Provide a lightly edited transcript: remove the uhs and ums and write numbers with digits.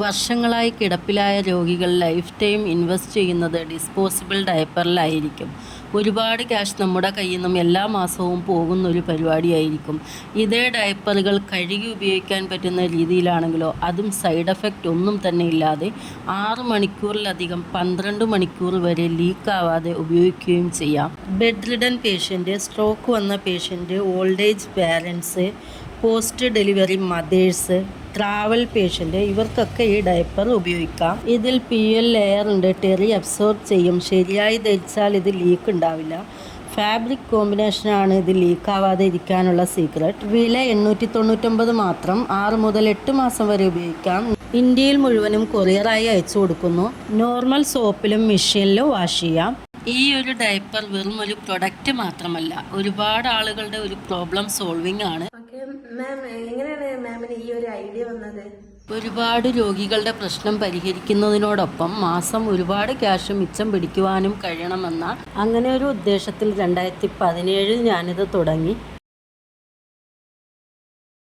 വർഷങ്ങളായി കിടപ്പിലായ രോഗികൾ life time invest ചെയ്യുന്നത് ഡിസ്പോസിബിൾ ഡയപ്പറിലായിരിക്കും. ഒരുപാട് ക്യാഷ് നമ്മുടെ കയ്യിൽ നിന്നും എല്ലാ മാസവും പോകുന്നൊരു പരിപാടിയായിരിക്കും. ഇതേ ഡയപ്പറുകൾ കഴുകി ഉപയോഗിക്കാൻ പറ്റുന്ന രീതിയിലാണെങ്കിലോ അതും സൈഡ് എഫക്റ്റ് ഒന്നും തന്നെ ഇല്ലാതെ 6 മണിക്കൂറിലധികം 12 മണിക്കൂർ വരെ ലീക്കാവാതെ ഉപയോഗിക്കുകയും ചെയ്യാം. ബെഡ് റിഡൻ പേഷ്യൻ്റ്, സ്ട്രോക്ക് വന്ന patient, old age parents, post delivery mothers, travel patient ഇവർക്കൊക്കെ ഈ ഡയപ്പർ ഉപയോഗിക്കാം. ഇതിൽ PL ലെയർ ഉണ്ട്. ടെറി അബ്സോർബ് ചെയ്യും. ശരിയായി ധരിച്ചാൽ ഇത് ലീക്ക് ഉണ്ടാവില്ല. ഫാബ്രിക് കോമ്പിനേഷനാണ് ഇത് ലീക്കാവാതെ ഇരിക്കാനുള്ള സീക്രട്ട്. വില 899 മാത്രം. 6 മുതൽ 8 മാസം വരെ ഉപയോഗിക്കാം. ഇന്ത്യയിൽ മുഴുവനും കൊറിയറായി അയച്ചു കൊടുക്കുന്നു. നോർമൽ സോപ്പിലും മെഷീനിലും വാഷ് ചെയ്യാം. ഈ ഒരു ഡയപ്പർ വെറും ഒരു പ്രൊഡക്റ്റ് മാത്രമല്ല, ഒരുപാട് ആളുകളുടെ ഒരു പ്രോബ്ലം സോൾവിങ് ആണ്. മാം, എങ്ങനെയാണ് മാമിന് ഈ ഒരു ഐഡിയ വന്നത്? ഒരുപാട് രോഗികളുടെ പ്രശ്നം പരിഹരിക്കുന്നതിനോടൊപ്പം മാസം ഒരുപാട് ക്യാഷ് മിച്ചം പിടിക്കുവാനും കഴിയണമെന്ന അങ്ങനെ ഒരു ഉദ്ദേശത്തിൽ 2017 ഞാനിത് തുടങ്ങി.